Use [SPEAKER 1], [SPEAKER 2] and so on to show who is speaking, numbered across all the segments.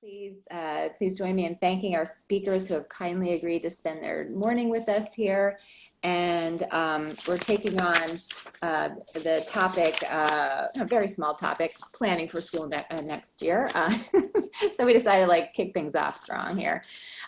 [SPEAKER 1] Please join me in thanking our speakers who have kindly agreed to spend their morning with us here. And we're taking on the topic, a very small topic, planning for school next year. So we decided to like kick things off strong here.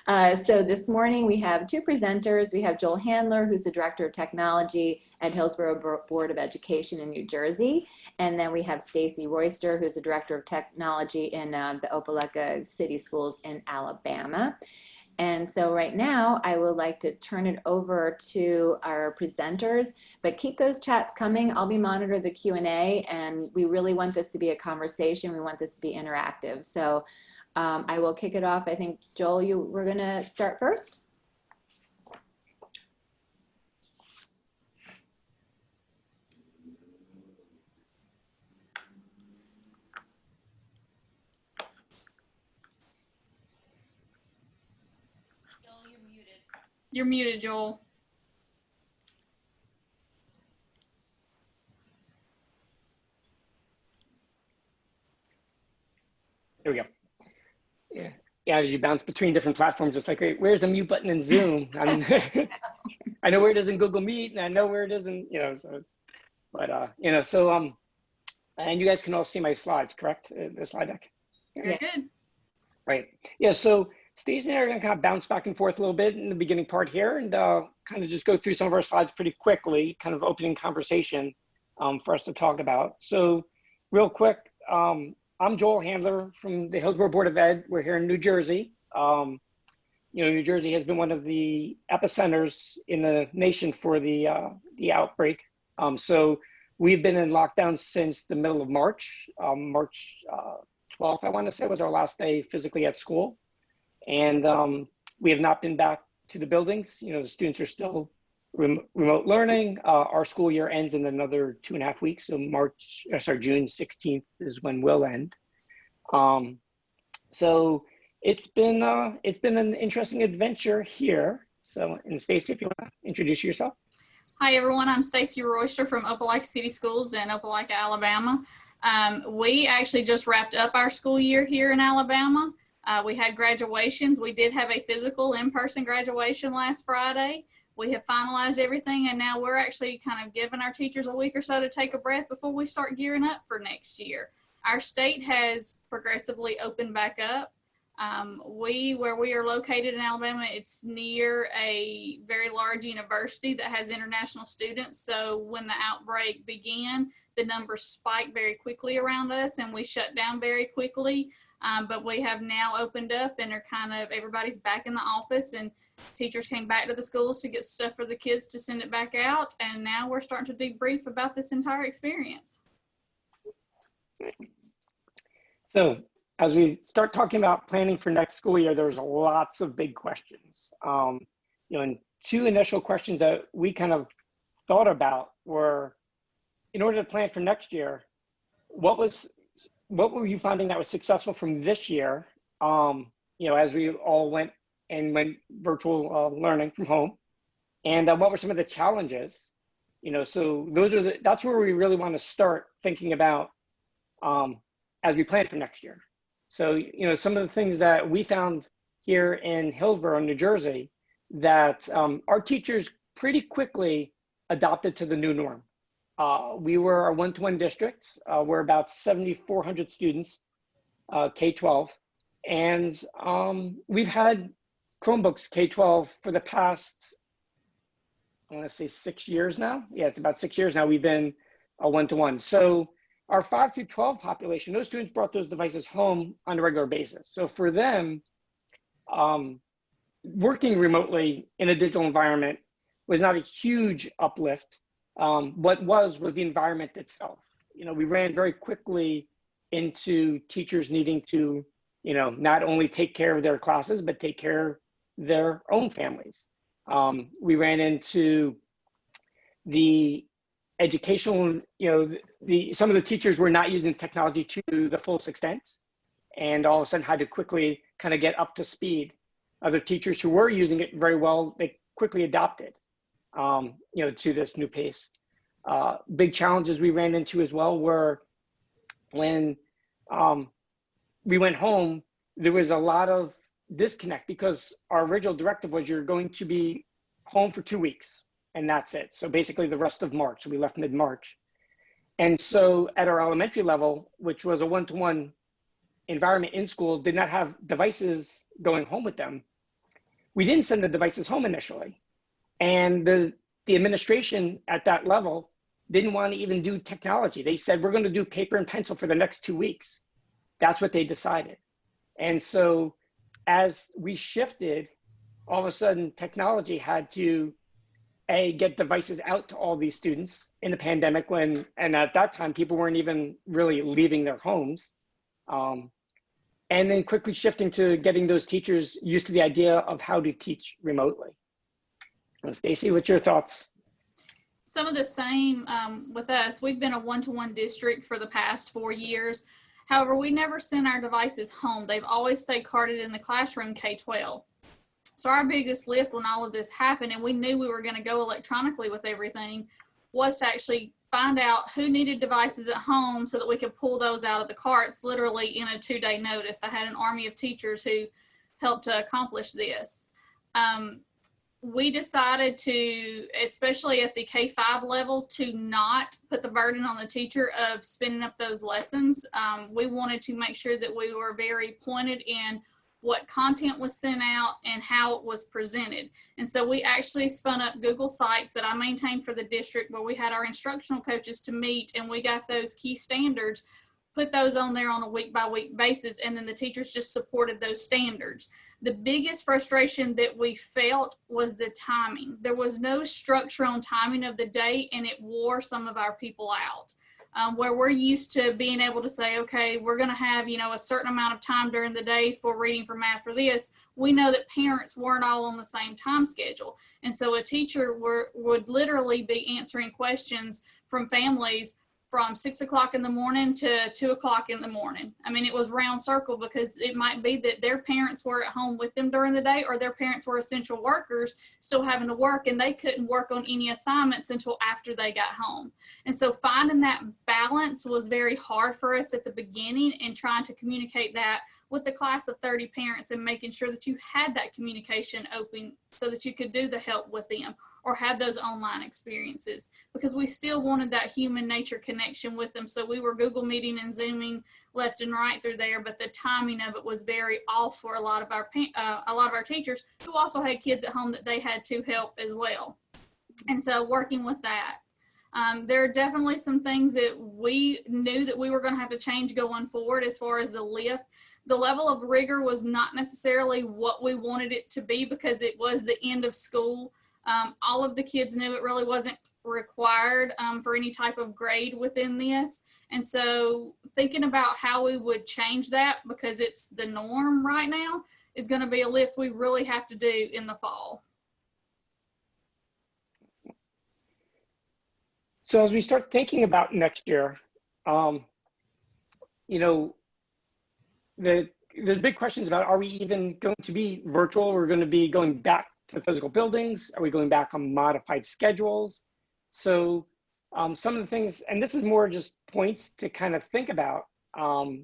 [SPEAKER 1] So this morning we have two presenters. We have Joel Handler, who's the Director of Technology at Hillsborough Board of Education in New Jersey. And then we have Stacy Royster, who's the Director of Technology in the Opelika City Schools in Alabama. And so right now, I would like to turn it over to our presenters, but keep those chats coming. I'll be monitoring the Q&A, and we really want this to be a conversation. We want this to be interactive. So I will kick it off. I think, Joel, we're going to start first.
[SPEAKER 2] You're muted, Joel.
[SPEAKER 3] There we go. Yeah, as you bounce between different platforms, it's like, where's the mute button in Zoom? I know where it is in Google Meet, and I know where it is in, so it's, but, and you guys can all see my slides, correct? The slide deck?
[SPEAKER 2] Very good.
[SPEAKER 3] Right. Yeah, so Stacey and I are going to kind of bounce back and forth a little bit in the beginning part here and kind of just go through some of our slides pretty quickly, kind of opening conversation for us to talk about. So real quick, I'm Joel Handler from the Hillsborough Board of Ed. We're here in New Jersey. New Jersey has been one of the epicenters in the nation for the outbreak. So we've been in lockdown since the middle of March. March 12th, I want to say, was our last day physically at school. And we have not been back to the buildings. The students are still remote learning. Our school year ends in another 2.5 weeks. So June 16th is when we'll end. So it's been an interesting adventure here. So, and Stacy, if you want to introduce yourself.
[SPEAKER 2] Hi, everyone. I'm Stacy Royster from Opelika City Schools in Opelika, Alabama. We actually just wrapped up our school year here in Alabama. We had graduations. We did have a physical in-person graduation last Friday. We have finalized everything, and now we're actually kind of giving our teachers a week or so to take a breath before we start gearing up for next year. Our state has progressively opened back up. Where we are located in Alabama, it's near a very large university that has international students. So when the outbreak began, the numbers spiked very quickly around us, and we shut down very quickly. But we have now opened up, and everybody's back in the office, and teachers came back to the schools to get stuff for the kids to send it back out. And now we're starting to debrief about this entire experience.
[SPEAKER 3] So as we start talking about planning for next school year, there's lots of big questions. And two initial questions that we kind of thought about were, in order to plan for next year, what were you finding that was successful from this year, as we all went virtual learning from home, and what were some of the challenges? So that's where we really want to start thinking about as we plan for next year. So, some of the things that we found here in Hillsborough, New Jersey, that our teachers pretty quickly adopted to the new norm. We were a one-to-one district. We're about 7,400 students, K-12. And we've had Chromebooks K-12 for the past, I want to say 6 years now. Yeah, it's about 6 years now we've been a one-to-one. So our 5 through 12 population, those students brought those devices home on a regular basis. So for them, working remotely in a digital environment was not a huge uplift. What was the environment itself. We ran very quickly into teachers needing to, not only take care of their classes, but take care of their own families. We ran into the educational, some of the teachers were not using technology to the fullest extent, and all of a sudden had to quickly kind of get up to speed. Other teachers who were using it very well, they quickly adopted. To this new pace. Big challenges we ran into as well were when we went home, there was a lot of disconnect because our original directive was you're going to be home for 2 weeks and that's it. So basically the rest of March. So we left mid-March. And so at our elementary level, which was a one-to-one environment in school, did not have devices going home with them. We didn't send the devices home initially. And the administration at that level didn't want to even do technology. They said, we're going to do paper and pencil for the next 2 weeks. That's what they decided. And so as we shifted, all of a sudden technology had to get devices out to all these students in the pandemic and at that time, people weren't even really leaving their homes. And then quickly shifting to getting those teachers used to the idea of how to teach remotely. Stacy, what's your thoughts?
[SPEAKER 2] Some of the same with us. We've been a one-to-one district for the past 4 years. However, we never sent our devices home. They've always stayed carded in the classroom K-12. So our biggest lift when all of this happened, and we knew we were going to go electronically with everything, was to actually find out who needed devices at home so that we could pull those out of the carts literally in a 2-day notice. I had an army of teachers who helped to accomplish this. We decided to, especially at the K-5 level, to not put the burden on the teacher of spinning up those lessons. We wanted to make sure that we were very pointed in what content was sent out and how it was presented. And so we actually spun up Google Sites that I maintained for the district where we had our instructional coaches to meet, and we got those key standards, put those on there on a week-by-week basis, and then the teachers just supported those standards. The biggest frustration that we felt was the timing. There was no structure on timing of the day, and it wore some of our people out. Where we're used to being able to say, okay, we're going to have, a certain amount of time during the day for reading, for math, for this. We know that parents weren't all on the same time schedule. And so a teacher would literally be answering questions from families from 6 o'clock in the morning to 2 o'clock in the morning. I mean, it was round circle because it might be that their parents were at home with them during the day, or their parents were essential workers still having to work, and they couldn't work on any assignments until after they got home. And so finding that balance was very hard for us at the beginning, and trying to communicate that with the class of 30 parents and making sure that you had that communication open so that you could do the help with them or have those online experiences, because we still wanted that human nature connection with them. So we were Google Meeting and Zooming left and right through there, but the timing of it was very off for a lot of our teachers who also had kids at home that they had to help as well. And so working with that, there are definitely some things that we knew that we were going to have to change going forward as far as the lift. The level of rigor was not necessarily what we wanted it to be because it was the end of school. All of the kids knew it really wasn't required for any type of grade within this. And so thinking about how we would change that, because it's the norm right now, is going to be a lift we really have to do in the fall.
[SPEAKER 3] So as we start thinking about next year, the big questions about, are we even going to be virtual? We're going to be going back to physical buildings? Are we going back on modified schedules? So some of the things, and this is more just points to kind of think about, how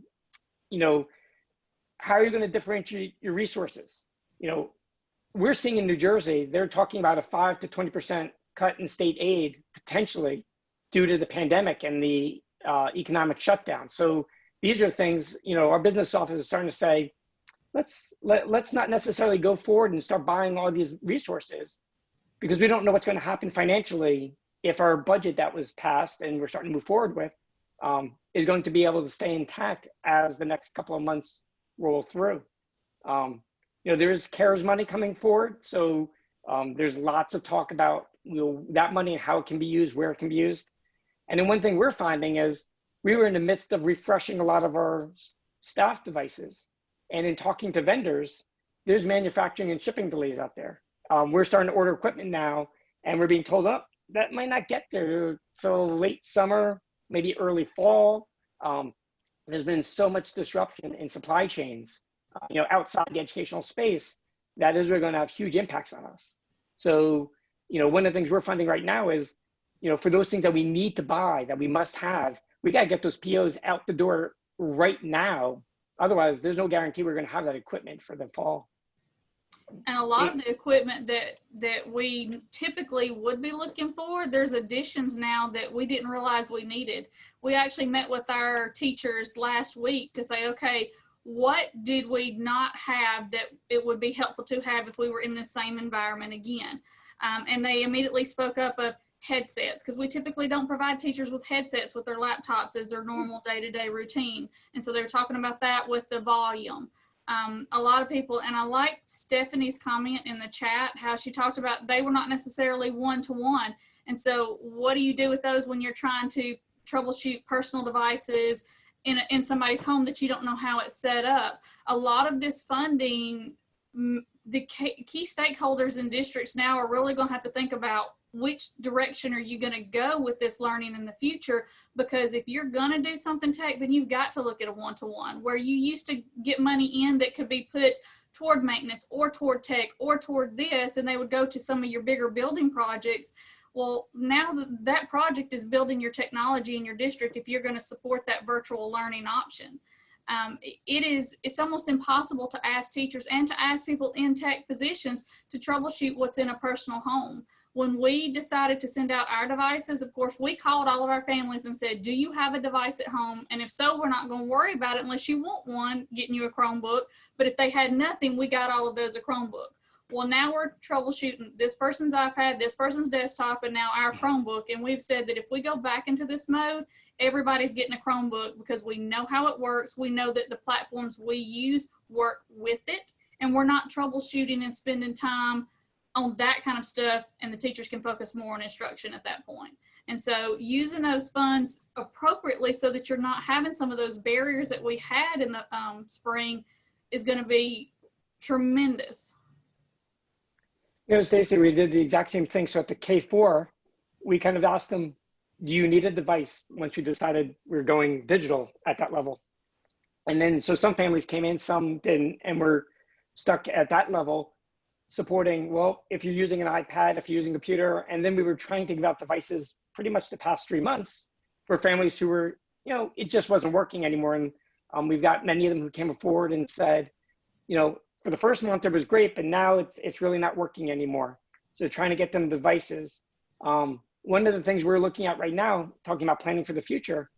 [SPEAKER 3] are you going to differentiate your resources? We're seeing in New Jersey, they're talking about a 5 to 20% cut in state aid potentially due to the pandemic and the economic shutdown. So these are things, our business office is starting to say, let's not necessarily go forward and start buying all these resources, because we don't know what's going to happen financially if our budget that was passed and we're starting to move forward with is going to be able to stay intact as the next couple of months roll through. There's CARES money coming forward. So there's lots of talk about that money and how it can be used, where it can be used. And then one thing we're finding is we were in the midst of refreshing a lot of our staff devices. And in talking to vendors, there's manufacturing and shipping delays out there. We're starting to order equipment now, and we're being told, oh, that might not get there till late summer, maybe early fall. There's been so much disruption in supply chains, outside the educational space, that is really going to have huge impacts on us. So, one of the things we're finding right now is, for those things that we need to buy, that we must have, we got to get those POs out the door right now, otherwise there's no guarantee we're going to have that equipment for the fall.
[SPEAKER 2] And a lot of the equipment that we typically would be looking for, there's additions now that we didn't realize we needed. We actually met with our teachers last week to say, okay, what did we not have that it would be helpful to have if we were in the same environment again? And they immediately spoke up of headsets, because we typically don't provide teachers with headsets with their laptops as their normal day-to-day routine. And so they were talking about that with the volume. A lot of people, and I like Stephanie's comment in the chat, how she talked about they were not necessarily one-to-one. And so what do you do with those when you're trying to troubleshoot personal devices in somebody's home that you don't know how it's set up? A lot of this funding, the key stakeholders in districts now are really going to have to think about which direction are you going to go with this learning in the future? Because if you're going to do something tech, then you've got to look at a one-to-one, where you used to get money in that could be put toward maintenance or toward tech or toward this, and they would go to some of your bigger building projects. Well, now that project is building your technology in your district if you're going to support that virtual learning option. It's almost impossible to ask teachers and to ask people in tech positions to troubleshoot what's in a personal home. When we decided to send out our devices, of course, we called all of our families and said, do you have a device at home? And if so, we're not going to worry about it unless you want one, getting you a Chromebook. But if they had nothing, we got all of those a Chromebook. Well, now we're troubleshooting this person's iPad, this person's desktop, and now our Chromebook. And we've said that if we go back into this mode, everybody's getting a Chromebook because we know how it works. We know that the platforms we use work with it, and we're not troubleshooting and spending time on that kind of stuff, and the teachers can focus more on instruction at that point. And so using those funds appropriately so that you're not having some of those barriers that we had in the spring is going to be tremendous.
[SPEAKER 3] You know, Stacy, we did the exact same thing. So at the K4, we kind of asked them, do you need a device once you decided we're going digital at that level? And then, so some families came in, some didn't, and we're stuck at that level supporting, well, if you're using an iPad, if you're using a computer, and then we were trying to give out devices pretty much the past 3 months for families who were, you know, it just wasn't working anymore. And we've got many of them who came forward and said, you know, for the first month it was great, but now it's really not working anymore. So trying to get them devices. One of the things we're looking at right now, talking about planning for the future,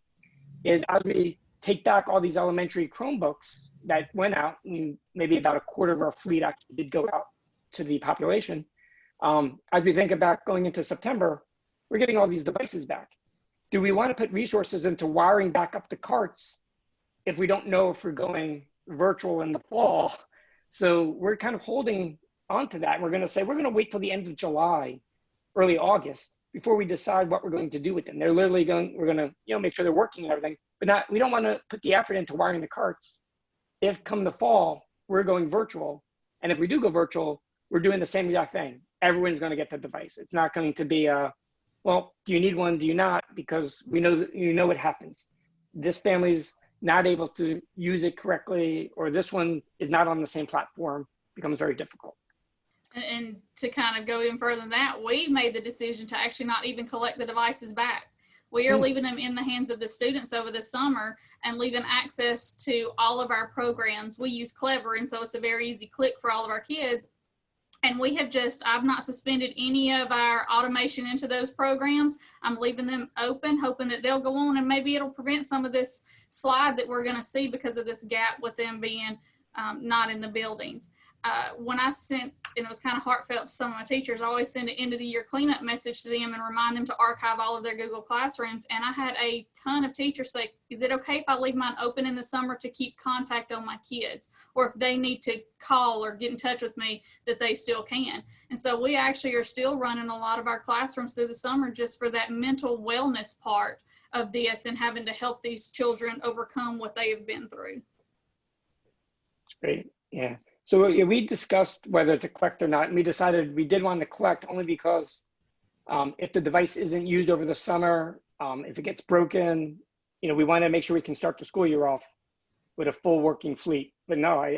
[SPEAKER 3] is as we take back all these elementary Chromebooks that went out, and maybe about a quarter of our fleet actually did go out to the population. As we think about going into September, we're getting all these devices back. Do we want to put resources into wiring back up the carts if we don't know if we're going virtual in the fall? So we're kind of holding on to that. We're going to say, we're going to wait till the end of July, early August, before we decide what we're going to do with them. They're literally going, we're going to, you know, make sure they're working and everything, but not, we don't want to put the effort into wiring the carts if come the fall, we're going virtual. And if we do go virtual, we're doing the same exact thing. Everyone's going to get the device. It's not going to be a, well, do you need one? Do you not? Because we know that, you know, what happens. This family's not able to use it correctly, or this one is not on the same platform, becomes very difficult.
[SPEAKER 2] And to kind of go even further than that, we made the decision to actually not even collect the devices back. We are leaving them in the hands of the students over the summer and leaving access to all of our programs. We use Clever, and so it's a very easy click for all of our kids. And we have just, I've not suspended any of our automation into those programs. I'm leaving them open, hoping that they'll go on, and maybe it'll prevent some of this slide that we're going to see because of this gap with them being not in the buildings. When I sent, and it was kind of heartfelt to some of my teachers, I always send an end of the year cleanup message to them and remind them to archive all of their Google Classrooms. And I had a ton of teachers say, is it okay if I leave mine open in the summer to keep contact on my kids? Or if they need to call or get in touch with me, that they still can. And so we actually are still running a lot of our classrooms through the summer just for that mental wellness part of this and having to help these children overcome what they have been through.
[SPEAKER 3] Great, yeah. So we discussed whether to collect or not, and we decided we did want to collect only because if the device isn't used over the summer, if it gets broken, you know, we want to make sure we can start the school year off with a full working fleet. But no,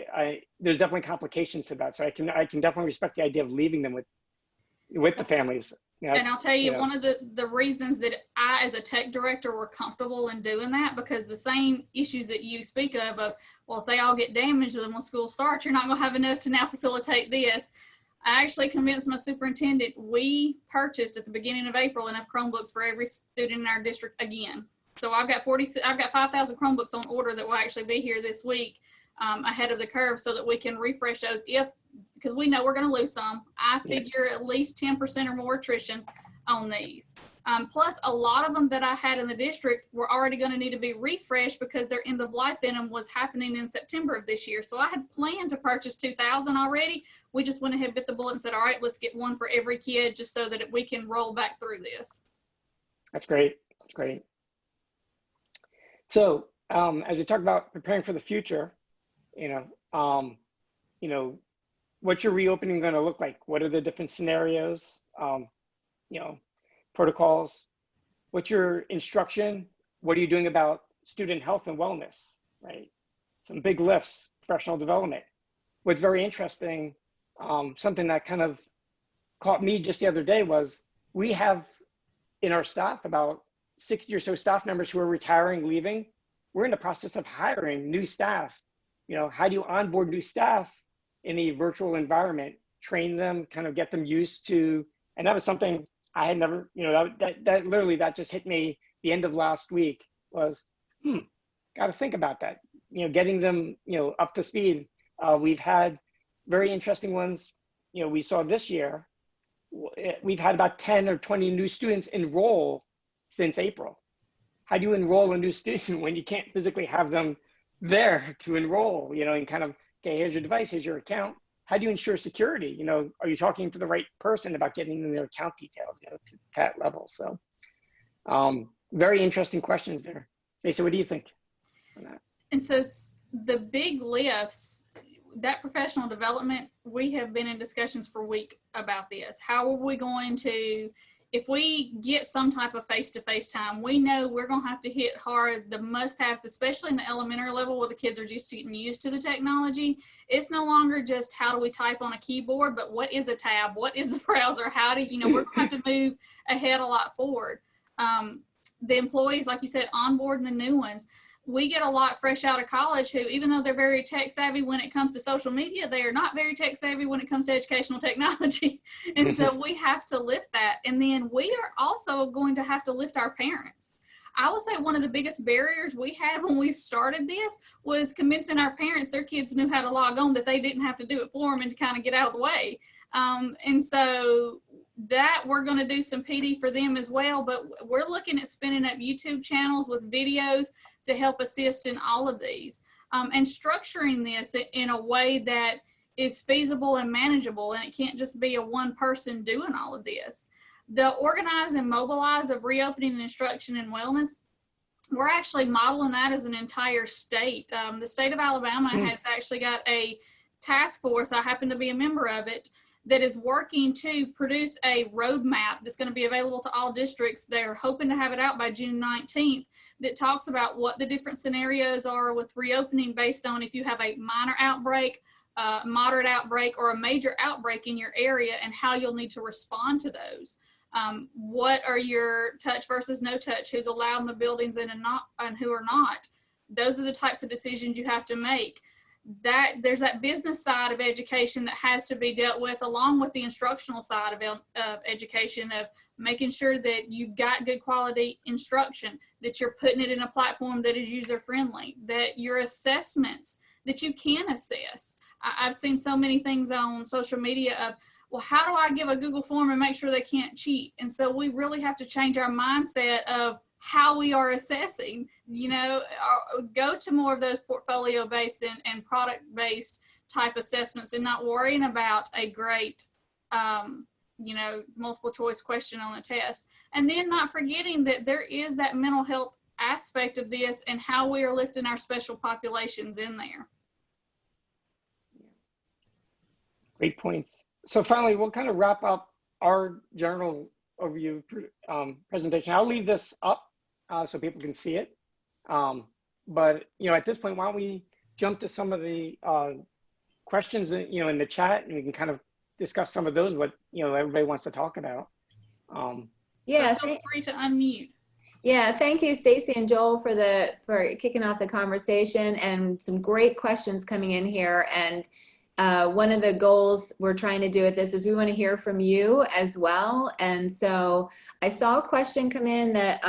[SPEAKER 3] there's definitely complications to that. So I can definitely respect the idea of leaving them with the families.
[SPEAKER 2] And I'll tell you, one of the reasons that I, as a tech director, were comfortable in doing that, because the same issues that you speak of, well, if they all get damaged, then when school starts, you're not going to have enough to now facilitate this. I actually convinced my superintendent, we purchased at the beginning of April enough Chromebooks for every student in our district again. So I've got 5,000 Chromebooks on order that will actually be here this week, ahead of the curve, so that we can refresh those because we know we're going to lose some. I figure at least 10% or more attrition on these. Plus, a lot of them that I had in the district were already going to need to be refreshed because their end of life in them was happening in September of this year. So I had planned to purchase 2,000 already. We just went ahead, bit the bullet, and said, all right, let's get one for every kid, just so that we can roll back through this. That's
[SPEAKER 3] great. That's great. So as we talk about preparing for the future, what's your reopening going to look like? What are the different scenarios? Protocols? What's your instruction? What are you doing about student health and wellness, right? Some big lifts, professional development. What's very interesting, something that kind of caught me just the other day was we have in our staff about 60 or so staff members who are retiring, leaving. We're in the process of hiring new staff. How do you onboard new staff in a virtual environment, train them, kind of get them used to, and that was something I had never, that literally, that just hit me the end of last week was, got to think about that, getting them, up to speed. We've had very interesting ones, we saw this year, we've had about 10 or 20 new students enroll since April. How do you enroll a new student when you can't physically have them there to enroll, and kind of, okay, here's your device, here's your account. How do you ensure security? Are you talking to the right person about getting them their account details, to that level? So very interesting questions there. Stacey, what do you think on that?
[SPEAKER 2] And so the big lifts, that professional development, we have been in discussions for a week about this. How are we going to, if we get some type of face-to-face time, we know we're going to have to hit hard the must-haves, especially in the elementary level where the kids are just getting used to the technology. It's no longer just how do we type on a keyboard, but what is a tab? What is the browser? How do we're going to have to move ahead a lot forward. The employees, like you said, onboarding the new ones. We get a lot fresh out of college who, even though they're very tech savvy when it comes to social media, they are not very tech savvy when it comes to educational technology. And so we have to lift that. And then we are also going to have to lift our parents. I would say one of the biggest barriers we had when we started this was convincing our parents their kids knew how to log on, that they didn't have to do it for them and to kind of get out of the way. And so that we're going to do some PD for them as well, but we're looking at spinning up YouTube channels with videos to help assist in all of these, and structuring this in a way that is feasible and manageable, and it can't just be a one person doing all of this. The organize and mobilize of reopening and instruction and wellness, we're actually modeling that as an entire state. The state of Alabama has actually got a task force, I happen to be a member of it, that is working to produce a roadmap that's going to be available to all districts. They're hoping to have it out by June 19th that talks about what the different scenarios are with reopening based on if you have a minor outbreak, moderate outbreak, or a major outbreak in your area, and how you'll need to respond to those. What are your touch versus no touch, who's allowed in the buildings and who are not? Those are the types of decisions you have to make. That there's that business side of education that has to be dealt with, along with the instructional side of education, of making sure that you've got good quality instruction, that you're putting it in a platform that is user friendly, that your assessments, that you can assess. I've seen so many things on social media of, well, how do I give a Google form and make sure they can't cheat? And so we really have to change our mindset of how we are assessing, go to more of those portfolio based and product based type assessments, and not worrying about a great, multiple choice question on a test. And then not forgetting that there is that mental health aspect of this and how we are lifting our special populations in there.
[SPEAKER 3] Great points. So finally, we'll kind of wrap up our general overview presentation. I'll leave this up so people can see it. But at this point, why don't we jump to some of the questions that, in the chat, and we can kind of discuss some of those, what everybody wants to talk about.
[SPEAKER 1] Yeah,
[SPEAKER 2] So feel free to unmute.
[SPEAKER 1] yeah, thank you, Stacy and Joel, for kicking off the conversation, and some great questions coming in here. And one of the goals we're trying to do with this is we want to hear from you as well. And so I saw a question come in that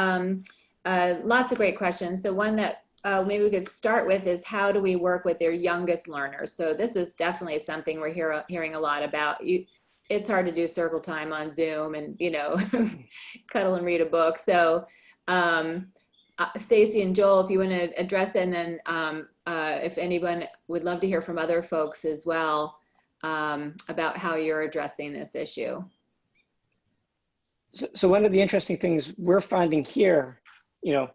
[SPEAKER 1] lots of great questions. So one that maybe we could start with is, how do we work with their youngest learners? So this is definitely something we're hearing a lot about. It's hard to do circle time on Zoom and, you know, cuddle and read a book. So Stacy and Joel, if you want to address it, and then if anyone would love to hear from other folks as well about how you're addressing this issue.
[SPEAKER 3] So one of the interesting things we're finding here, you know,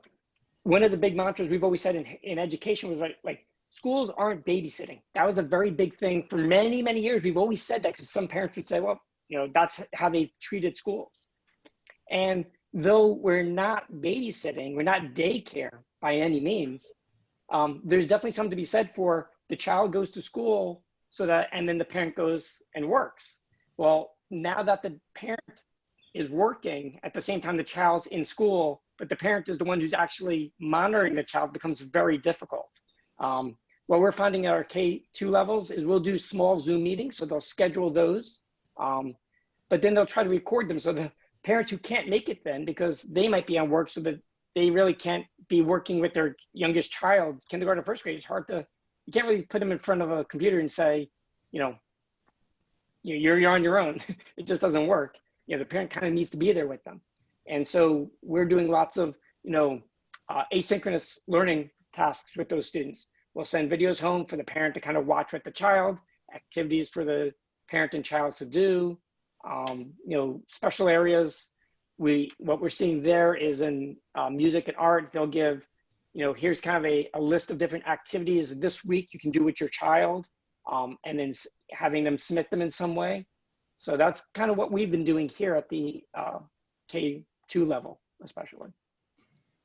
[SPEAKER 3] one of the big mantras we've always said in education was like schools aren't babysitting. That was a very big thing for many, many years. We've always said that because some parents would say, well, you know, that's how they treated schools. And though we're not babysitting, we're not daycare by any means, there's definitely something to be said for the child goes to school so that, and then the parent goes and works. Well, now that the parent is working at the same time the child's in school, but the parent is the one who's actually monitoring the child, becomes very difficult. What we're finding at our K2 levels is we'll do small Zoom meetings, so they'll schedule those, but then they'll try to record them. So the parents who can't make it then, because they might be on work, so that they really can't be working with their youngest child, kindergarten, first grade, it's hard to, you can't really put them in front of a computer and say, you know, you're on your own. It just doesn't work. You know, the parent kind of needs to be there with them. And so we're doing lots of, you know, asynchronous learning tasks with those students. We'll send videos home for the parent to kind of watch with the child, activities for the parent and child to do, you know, special areas. What we're seeing there is in music and art, they'll give, you know, here's kind of a list of different activities this week you can do with your child, and then having them submit them in some way. So that's kind of what we've been doing here at the K2 level, especially.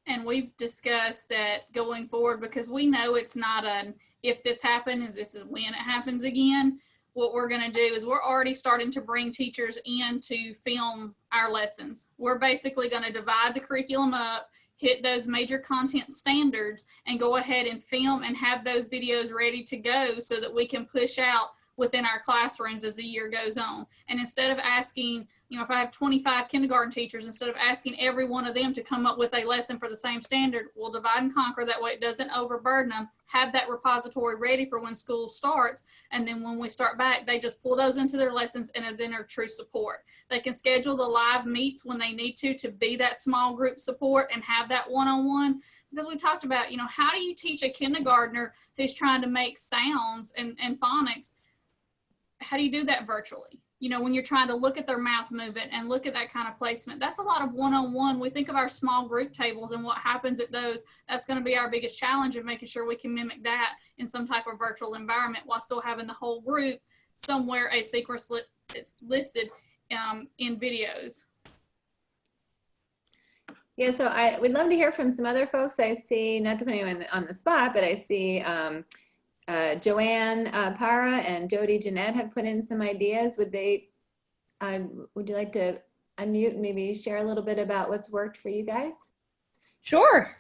[SPEAKER 2] And we've discussed that going forward, because we know it's not an if this happens, this is when it happens again. What we're going to do is we're already starting to bring teachers in to film our lessons. We're basically going to divide the curriculum up, hit those major content standards, and go ahead and film and have those videos ready to go so that we can push out within our classrooms as the year goes on. And instead of asking, you know, if I have 25 kindergarten teachers, instead of asking every one of them to come up with a lesson for the same standard, we'll divide and conquer. That way it doesn't overburden them. Have that repository ready for when school starts. And then when we start back, they just pull those into their lessons and then are true support. They can schedule the live meets when they need to be that small group support and have that one-on-one. Because we talked about, you know, how do you teach a kindergartner who's trying to make sounds and phonics? How do you do that virtually? You know, when you're trying to look at their mouth movement and look at that kind of placement, that's a lot of one-on-one. We think of our small group tables and what happens at those. That's going to be our biggest challenge of making sure we can mimic that in some type of virtual environment while still having the whole group somewhere a sequence is listed in videos.
[SPEAKER 1] Yeah, so I would love to hear from some other folks. I see, not to put anyone on the spot, but I see Joanne Para and Jody Jeanette have put in some ideas. Would you like to unmute and maybe share a little bit about what's worked for you guys?
[SPEAKER 4] Sure.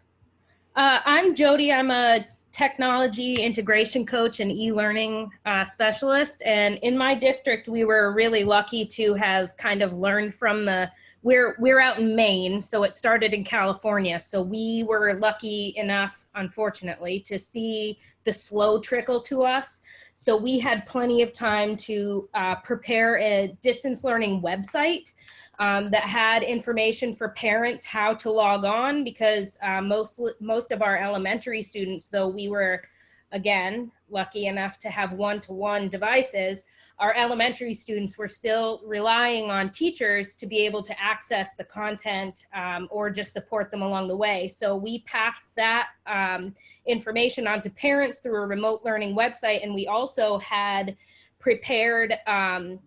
[SPEAKER 4] I'm Jody. I'm a technology integration coach and e-learning specialist. And in my district, we were really lucky to have kind of learned from we're out in Maine, so it started in California. So we were lucky enough, unfortunately, to see the slow trickle to us. So we had plenty of time to prepare a distance learning website that had information for parents how to log on, because most of our elementary students, though we were, again, lucky enough to have one-to-one devices, our elementary students were still relying on teachers to be able to access the content or just support them along the way. So we passed that information on to parents through a remote learning website, and we also had prepared an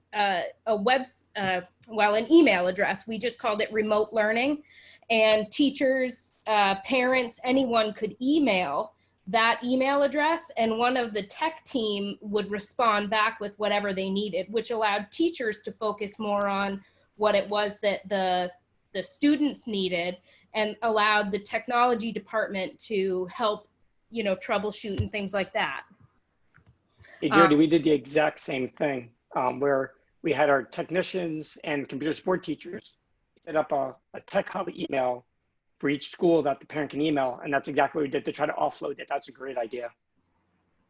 [SPEAKER 4] email address. We just called it remote learning, and teachers, parents, anyone could email that email address, and one of the tech team would respond back with whatever they needed, which allowed teachers to focus more on what it was that the students needed and allowed the technology department to help, you know, troubleshoot and things like that.
[SPEAKER 3] Hey, Jody, we did the exact same thing where we had our technicians and computer support teachers set up a tech hub email for each school that the parent can email. And that's exactly what we did to try to offload it. That's a great idea.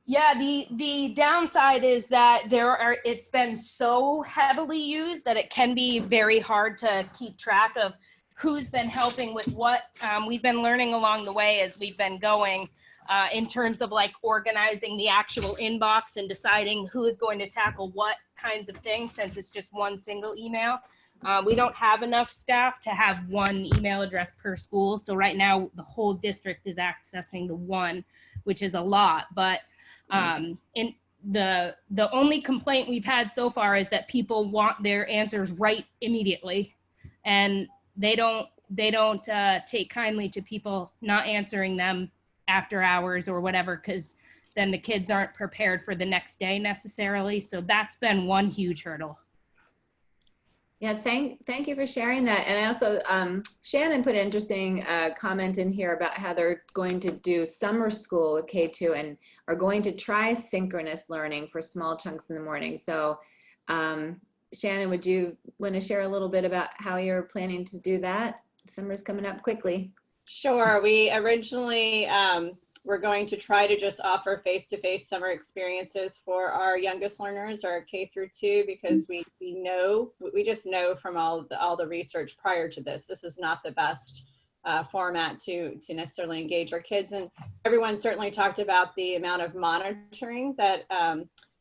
[SPEAKER 4] Yeah, the downside is that it's been so heavily used that it can be very hard to keep track of who's been helping with what. We've been learning along the way as we've been going in terms of like organizing the actual inbox and deciding who is going to tackle what kinds of things, since it's just one single email. We don't have enough staff to have one email address per school. So right now the whole district is accessing the one, which is a lot, but in the only complaint we've had so far is that people want their answers right immediately, and they don't take kindly to people not answering them after hours or whatever, because then the kids aren't prepared for the next day necessarily. So that's been one huge hurdle.
[SPEAKER 1] Yeah, thank you for sharing that. And I also, Shannon put an interesting comment in here about how they're going to do summer school with K2 and are going to try synchronous learning for small chunks in the morning. So Shannon, would you want to share a little bit about how you're planning to do that? Summer's coming up quickly.
[SPEAKER 5] Sure. We originally we're going to try to just offer face-to-face summer experiences for our youngest learners, our K through 2, because we just know from all the research prior to this is not the best format to necessarily engage our kids. And everyone certainly talked about the amount of monitoring that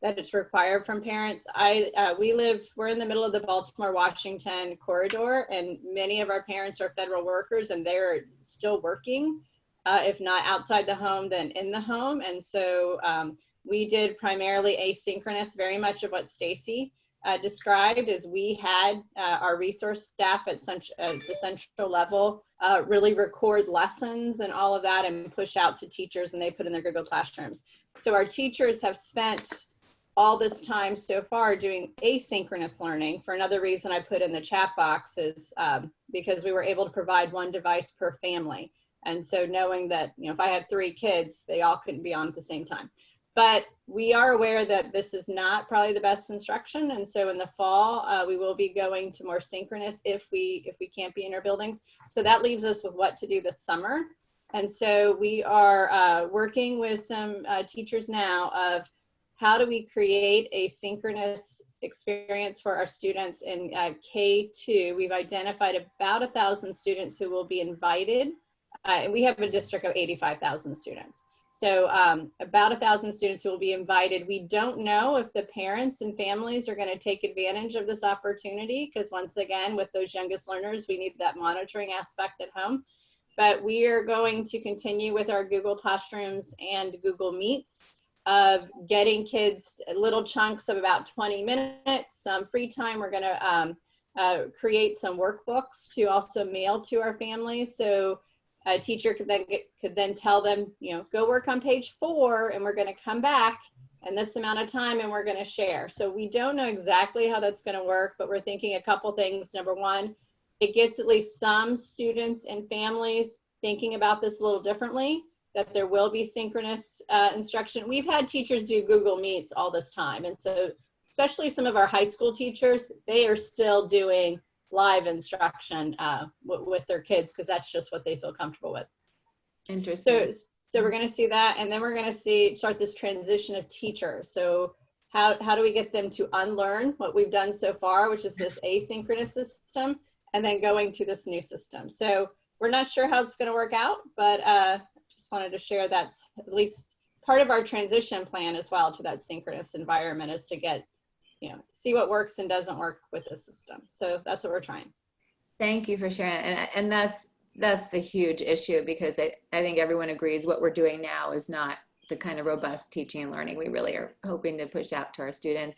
[SPEAKER 5] it's required from parents. We're in the middle of the Baltimore-Washington corridor, and many of our parents are federal workers, and they're still working. If not outside the home, then in the home. And so we did primarily asynchronous, very much of what Stacy described, is we had our resource staff at the central level really record lessons and all of that and push out to teachers, and they put in their Google Classrooms. So our teachers have spent all this time so far doing asynchronous learning. For another reason I put in the chat box is because we were able to provide one device per family. And so knowing that, you know, if I had 3 kids, they all couldn't be on at the same time. But we are aware that this is not probably the best instruction. And so in the fall, we will be going to more synchronous if we can't be in our buildings. So that leaves us with what to do this summer. And so we are working with some teachers now of how do we create a synchronous experience for our students in K2. We've identified about 1,000 students who will be invited. And we have a district of 85,000 students. So about 1,000 students who will be invited. We don't know if the parents and families are going to take advantage of this opportunity, because once again, with those youngest learners, we need that monitoring aspect at home. But we are going to continue with our Google Classrooms and Google Meets of getting kids little chunks of about 20 minutes, some free time. We're going to create some workbooks to also mail to our families. So a teacher could then tell them, you know, go work on page 4, and we're going to come back in this amount of time and we're going to share. So we don't know exactly how that's going to work, but we're thinking a couple things. Number one, it gets at least some students and families thinking about this a little differently, that there will be synchronous instruction. We've had teachers do Google Meets all this time. And so especially some of our high school teachers, they are still doing live instruction with their kids, because that's just what they feel comfortable with.
[SPEAKER 1] Interesting.
[SPEAKER 5] So we're going to see that, and then we're going to start this transition of teachers. So how do we get them to unlearn what we've done so far, which is this asynchronous system, and then going to this new system. So we're not sure how it's going to work out, but just wanted to share that's at least part of our transition plan as well to that synchronous environment, is to get, you know, see what works and doesn't work with the system. So that's what we're trying.
[SPEAKER 1] Thank you for sharing. And that's the huge issue, because I think everyone agrees what we're doing now is not the kind of robust teaching and learning we really are hoping to push out to our students.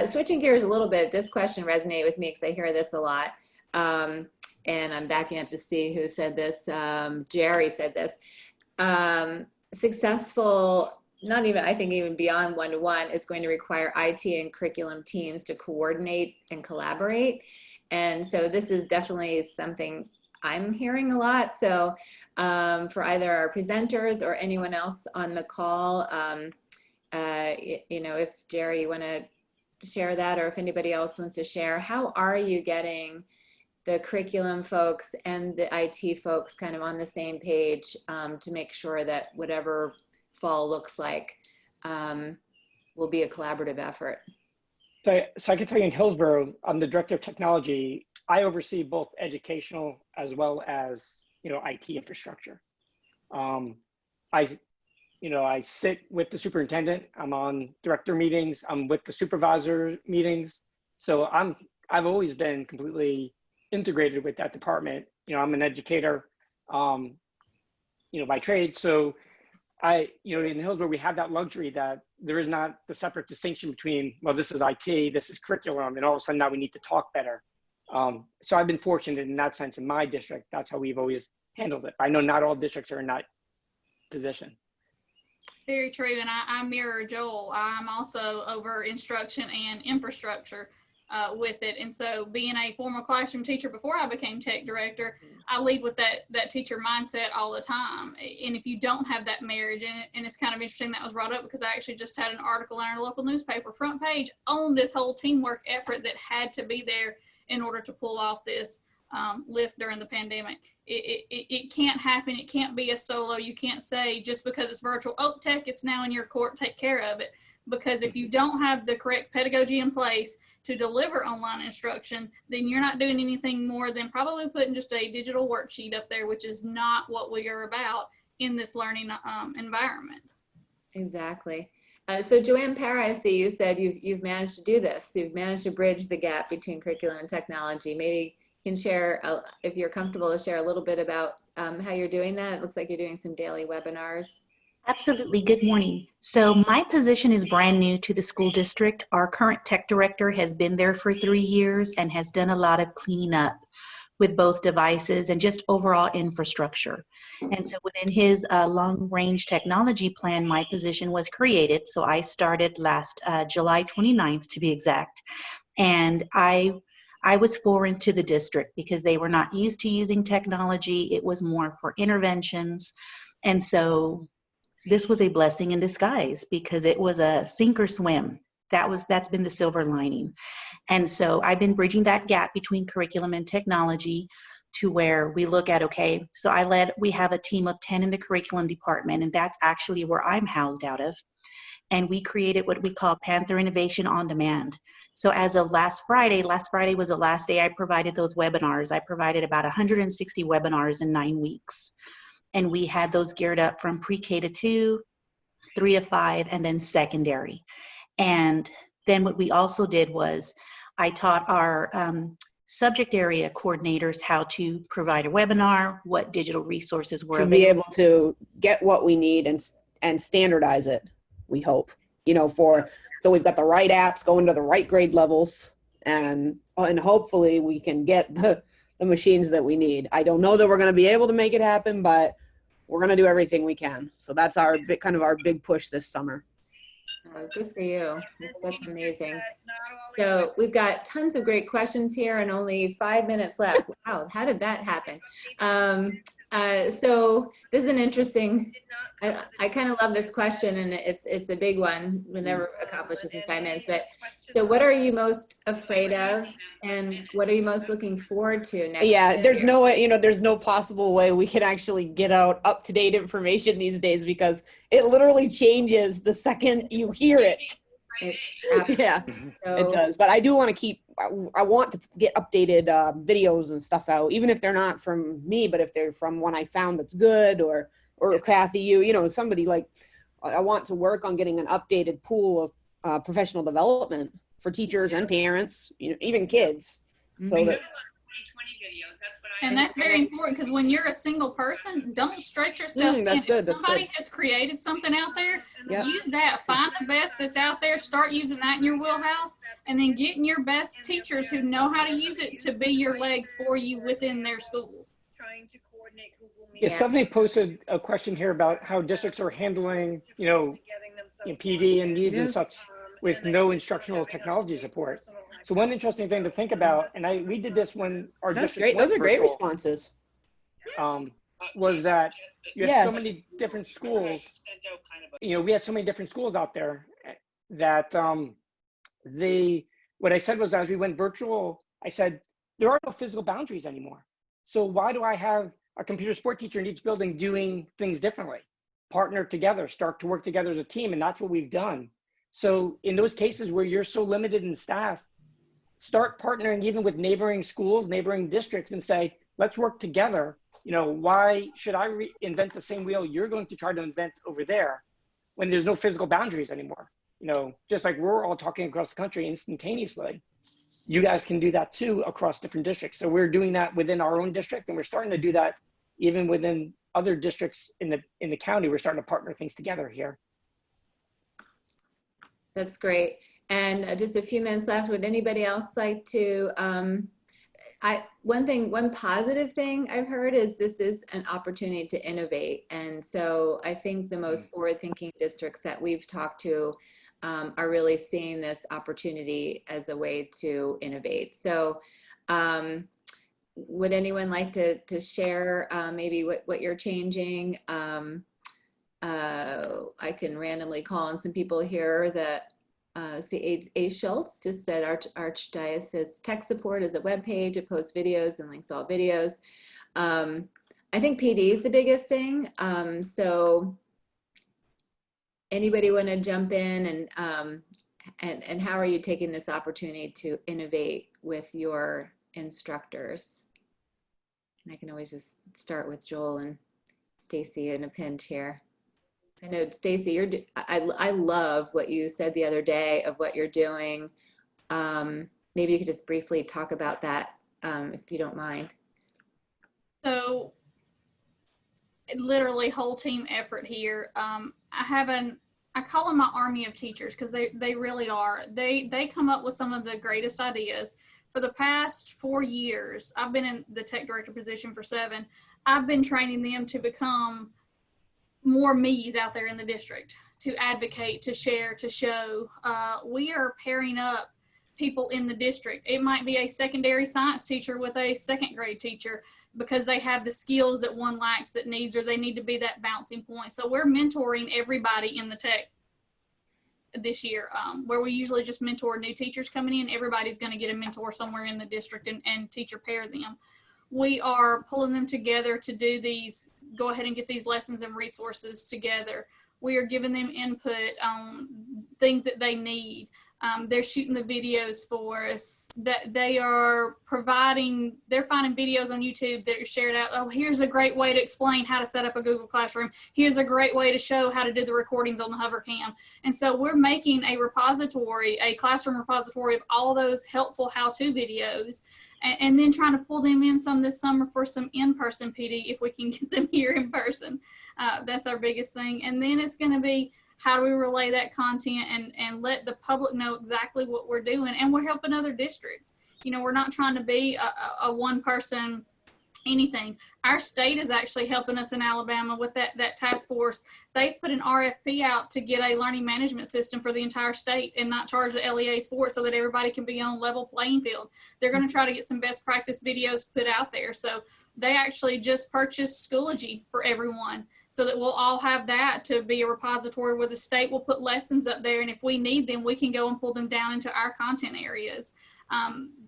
[SPEAKER 1] Switching gears a little bit, this question resonated with me because I hear this a lot. And I'm backing up to see who said this. Jerry said this. Successful not even, I think even beyond one-to-one, is going to require IT and curriculum teams to coordinate and collaborate. And so this is definitely something I'm hearing a lot. So for either our presenters or anyone else on the call, you know, if Jerry, you want to share that, or if anybody else wants to share, how are you getting the curriculum folks and the IT folks kind of on the same page to make sure that whatever fall looks like will be a collaborative effort?
[SPEAKER 3] So I can tell you in Hillsborough, I'm the director of technology. I oversee both educational as well as, you know, IT infrastructure. I sit with the superintendent. I'm on director meetings. I'm with the supervisor meetings. So I've always been completely integrated with that department. You know, I'm an educator, you know, by trade. So you know, in Hillsborough, we have that luxury that there is not the separate distinction between, well, this is IT, this is curriculum, and all of a sudden now we need to talk better. So I've been fortunate in that sense in my district. That's how we've always handled it. I know not all districts are in that position.
[SPEAKER 2] Very true, and I mirror Joel. I'm also over instruction and infrastructure with it, and so being a former classroom teacher before I became tech director, I lead with that teacher mindset all the time. And if you don't have that marriage, and it's kind of interesting that was brought up because I actually just had an article in our local newspaper front page on this whole teamwork effort that had to be there in order to pull off this lift during the pandemic. It can't happen. It can't be a solo. You can't say just because it's virtual, oh, tech, it's now in your court, take care of it. Because if you don't have the correct pedagogy in place to deliver online instruction, then you're not doing anything more than probably putting just a digital worksheet up there, which is not what we are about in this learning environment.
[SPEAKER 1] Exactly. So Joanne Parra, I see you said you've managed to do this. You've managed to bridge the gap between curriculum and technology. Maybe you can share, if you're comfortable, to share a little bit about how you're doing that. It looks like you're doing some daily webinars.
[SPEAKER 6] Absolutely. Good morning. So my position is brand new to the school district. Our current tech director has been there for 3 years and has done a lot of cleaning up with both devices and just overall infrastructure. And so within his long-range technology plan, my position was created. So I started last July 29th to be exact. And I was foreign to the district because they were not used to using technology. It was more for interventions. And so this was a blessing in disguise because it was a sink or swim. That's been the silver lining. And so I've been bridging that gap between curriculum and technology to where we look at, okay, so we have a team of 10 in the curriculum department, and that's actually where I'm housed out of. And we created what we call Panther Innovation on Demand. So as of last Friday was the last day I provided those webinars. I provided about 160 webinars in 9 weeks. And we had those geared up from pre-K to 2, 3 to 5, and then secondary. And then what we also did was I taught our subject area coordinators how to provide a webinar, what digital resources were available.
[SPEAKER 7] To be able to get what we need and standardize it, we hope. You know, so we've got the right apps going to the right grade levels, and hopefully we can get the machines that we need. I don't know that we're going to be able to make it happen, but we're going to do everything we can. So that's our big push this summer.
[SPEAKER 1] Oh, good for you. That's amazing. So we've got tons of great questions here and only 5 minutes left. Wow, how did that happen? So this is an interesting, I kind of love this question, and it's a big one. We never accomplish this in 5 minutes, but so what are you most afraid of, and what are you most looking forward to next year?
[SPEAKER 7] There's no way, there's no possible way we can actually get out up-to-date information these days because it literally changes the second you hear it. Yeah, it does. But I do want to I want to get updated videos and stuff out, even if they're not from me, but if they're from one I found that's good, or Kathy, somebody like, I want to work on getting an updated pool of professional development for teachers and parents, even kids. So that.
[SPEAKER 8] 2020 videos. That's what
[SPEAKER 2] And that's very important, because when you're a single person, don't stretch yourself.
[SPEAKER 7] That's good.
[SPEAKER 2] If somebody has created something out there, use that. Find the best that's out there. Start using that in your wheelhouse, and then getting your best teachers who know how to use it to be your legs for you within their schools.
[SPEAKER 8] Trying to coordinate Google Meet.
[SPEAKER 3] Yeah, Stephanie posted a question here about how districts are handling, PD and needs and such with no instructional technology support. So one interesting thing to think about, and we did this when our
[SPEAKER 7] That's
[SPEAKER 3] district
[SPEAKER 7] great. Those are great
[SPEAKER 3] virtual,
[SPEAKER 7] responses.
[SPEAKER 3] was that you have so
[SPEAKER 7] Yes.
[SPEAKER 3] many different schools. We had so many different schools out there that what I said was, as we went virtual, I said, there are no physical boundaries anymore. So why do I have a computer support teacher in each building doing things differently? Partner together, start to work together as a team, and that's what we've done. So in those cases where you're so limited in staff, start partnering even with neighboring schools, neighboring districts, and say, let's work together. Why should I reinvent the same wheel you're going to try to invent over there when there's no physical boundaries anymore? Just like we're all talking across the country instantaneously, you guys can do that too across different districts. So we're doing that within our own district, and we're starting to do that even within other districts in the county. We're starting to partner things together here.
[SPEAKER 1] That's great. And just a few minutes left. Would anybody else like to, one positive thing I've heard is this is an opportunity to innovate. And so I think the most forward-thinking districts that we've talked to are really seeing this opportunity as a way to innovate. So would anyone like to share maybe what you're changing? I can randomly call on some people here that see A. Schultz just said Archdiocese Tech Support is a webpage. It posts videos and links to all videos. I think PD is the biggest thing. So anybody want to jump in and how are you taking this opportunity to innovate with your instructors? And I can always just start with Joel and Stacy in a pinch here. I know, Stacy, I love what you said the other day of what you're doing. Maybe you could just briefly talk about that, if you don't mind.
[SPEAKER 2] So, literally whole team effort here. I call them my army of teachers because they really are. They come up with some of the greatest ideas. For the past 4 years, I've been in the tech director position for 7. I've been training them to become more me's out there in the district, to advocate, to share, to show. We are pairing up people in the district. It might be a secondary science teacher with a second grade teacher because they have the skills that one lacks, that needs, or they need to be that bouncing point. So we're mentoring everybody in the tech this year, where we usually just mentor new teachers coming in. Everybody's going to get a mentor somewhere in the district and teacher pair them. We are pulling them together to do these, go ahead and get these lessons and resources together. We are giving them input on things that they need. They're shooting the videos for us, that they are providing, they're finding videos on YouTube that are shared out. Oh, here's a great way to explain how to set up a Google Classroom. Here's a great way to show how to do the recordings on the HoverCam. And so we're making a repository, a classroom repository of all those helpful how-to videos, and then trying to pull them in some this summer for some in-person PD if we can get them here in person. That's our biggest thing. And then it's going to be, how do we relay that content and let the public know exactly what we're doing? And we're helping other districts. We're not trying to be a one person anything. Our state is actually helping us in Alabama with that task force. They've put an RFP out to get a learning management system for the entire state and not charge the LEAs for it, so that everybody can be on level playing field. They're going to try to get some best practice videos put out there. So they actually just purchased Schoology for everyone, so that we'll all have that to be a repository where the state will put lessons up there. And if we need them, we can go and pull them down into our content areas.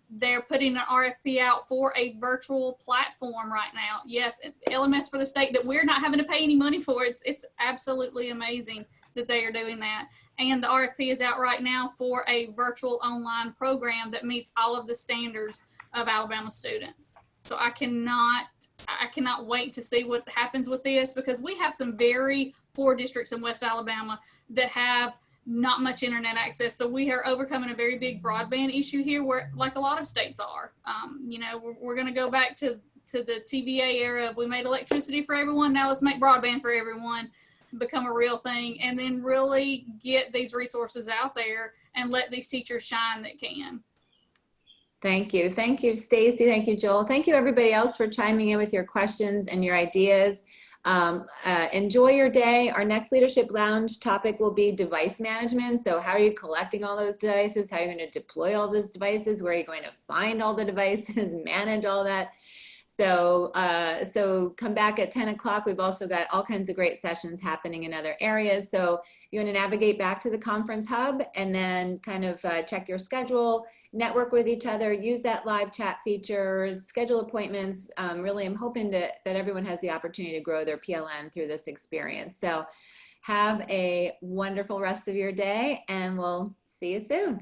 [SPEAKER 2] They're putting an RFP out for a virtual platform right now. Yes, LMS for the state that we're not having to pay any money for. It's absolutely amazing that they are doing that. And the RFP is out right now for a virtual online program that meets all of the standards of Alabama students. So I cannot wait to see what happens with this, because we have some very poor districts in West Alabama that have not much internet access. So we are overcoming a very big broadband issue here, where, like a lot of states are. We're going to go back to the TVA era of, we made electricity for everyone, now let's make broadband for everyone become a real thing, and then really get these resources out there and let these teachers shine that can.
[SPEAKER 1] Thank you. Thank you, Stacy. Thank you, Joel. Thank you, everybody else, for chiming in with your questions and your ideas. Enjoy your day. Our next Leadership Lounge topic will be device management. So how are you collecting all those devices? How are you going to deploy all those devices? Where are you going to find all the devices, manage all that? So, so come back at 10 o'clock. We've also got all kinds of great sessions happening in other areas. So you want to navigate back to the conference hub and then kind of check your schedule, network with each other, use that live chat feature, schedule appointments. Really, I'm hoping that everyone has the opportunity to grow their PLN through this experience. So have a wonderful rest of your day, and we'll see you soon.